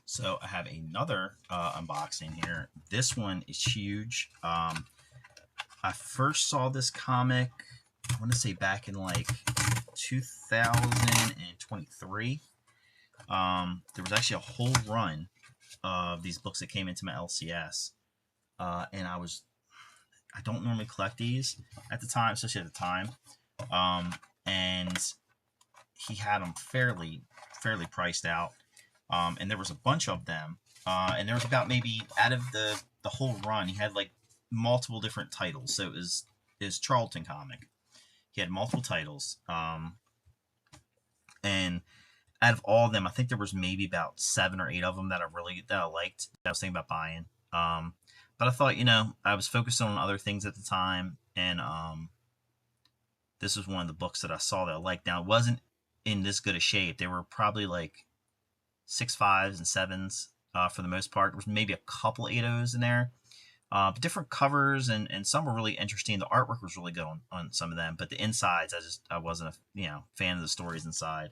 So I have another unboxing here. This one is huge. I first saw this comic, I want to say back in like 2023. There was actually a whole run of these books that came into my LCS. And I don't normally collect these at the time, especially at the time. Um, and he had them fairly priced out. And there was a bunch of them. And there was about maybe out of the whole run, he had like multiple different titles. So it was his Charlton comic. He had multiple titles. And out of all of them, I think there was maybe about 7 or 8 of them that I liked. That I was thinking about buying. But I thought, I was focused on other things at the time, and this was one of the books that I saw that I liked. Now it wasn't in this good a shape. They were probably like 6.5s and 7s for the most part. There was maybe a couple 8.0s in there. But different covers, and some were really interesting. The artwork was really good on some of them, but the insides, I wasn't a fan of the stories inside.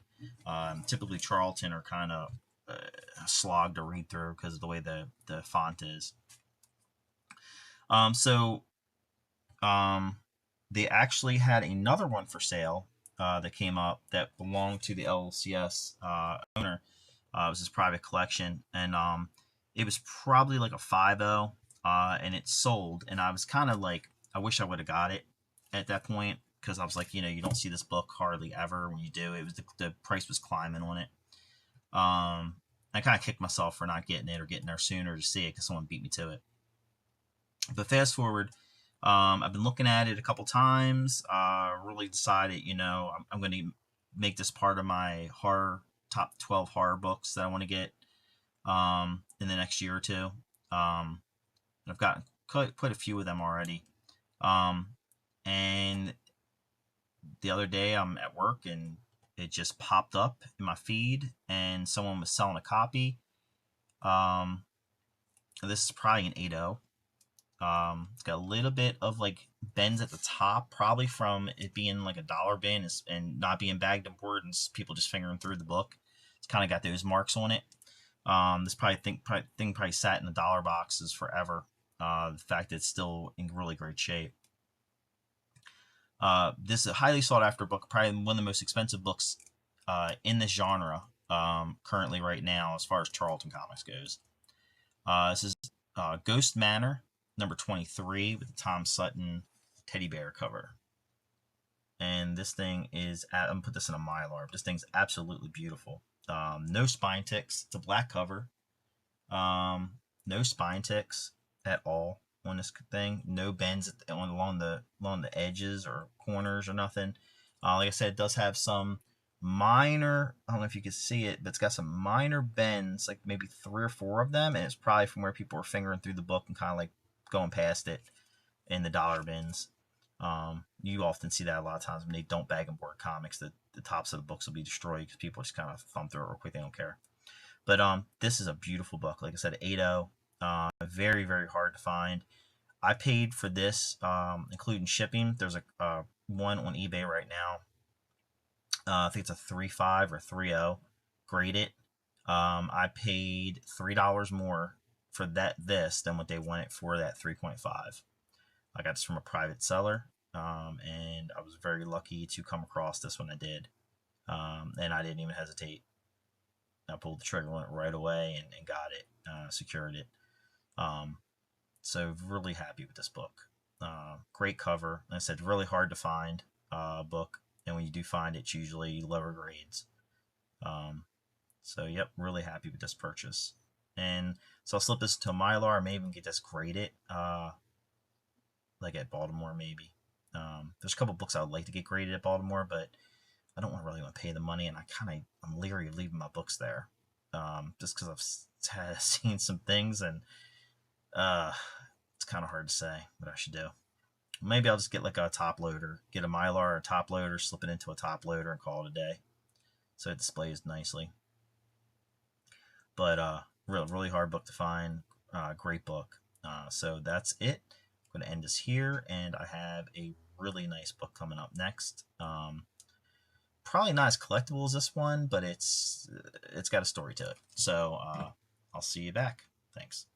Typically Charlton are kind of a slog to read through because of the way the font is. So they actually had another one for sale that came up that belonged to the LCS owner. It was his private collection, and it was probably like a 5.0, and it sold. And I was kind of like, I wish I would have got it at that point because I was like, you don't see this book hardly ever. When you do, it was the price was climbing on it. I kind of kicked myself for not getting it or getting there sooner to see it because someone beat me to it. But fast forward, I've been looking at it a couple times. Really decided, I'm going to make this part of my horror top 12 horror books that I want to get in the next year or two. I've gotten quite a few of them already. And the other day I'm at work and it just popped up in my feed and someone was selling a copy. This is probably an 8.0. It's got a little bit of like bends at the top, probably from it being like a dollar bin and not being bagged and board and people just fingering through the book. It's kind of got those marks on it. This thing probably sat in the dollar boxes forever. The fact that it's still in really great shape. This is a highly sought after book, probably one of the most expensive books in this genre currently right now as far as Charlton Comics goes. This is Ghost Manor, number 23, with the Tom Sutton teddy bear cover. And this thing is, I'm going to put this in a Mylar. This thing's absolutely beautiful. No spine ticks. It's a black cover. No spine ticks at all on this thing. No bends along the edges or corners or nothing. Like I said, it does have some minor, I don't know if you can see it, but it's got some minor bends, like maybe 3 or 4 of them, and it's probably from where people were fingering through the book and kind of like going past it in the dollar bins. You often see that a lot of times when they don't bag and board comics, that the tops of the books will be destroyed because people just kind of thumb through it real quick. They don't care. But this is a beautiful book. Like I said, 8.0. Very, very hard to find. I paid for this, including shipping. There's a one on eBay right now. I think it's a 3.5 or 3.0 graded. I paid $3 more for this than what they wanted for that 3.5. I got this from a private seller, and I was very lucky to come across this when I did. And I didn't even hesitate. I pulled the trigger on it right away and got it, secured it. So really happy with this book. Great cover. Like I said, really hard to find book, and when you do find it, it's usually lower grades. So yep, really happy with this purchase. And so I'll slip this to a Mylar. I may even get this graded, like at Baltimore maybe. There's a couple books I would like to get graded at Baltimore, but I don't really want to pay the money, and I'm leery of leaving my books there, just because I've seen some things, and it's kind of hard to say what I should do. Maybe I'll just get like a top loader, get a Mylar or a top loader, slip it into a top loader, and call it a day, so it displays nicely. But really hard book to find. Great book. So that's it. I'm going to end this here, and I have a really nice book coming up next. Probably not as collectible as this one, but it's got a story to it. So I'll see you back. Thanks.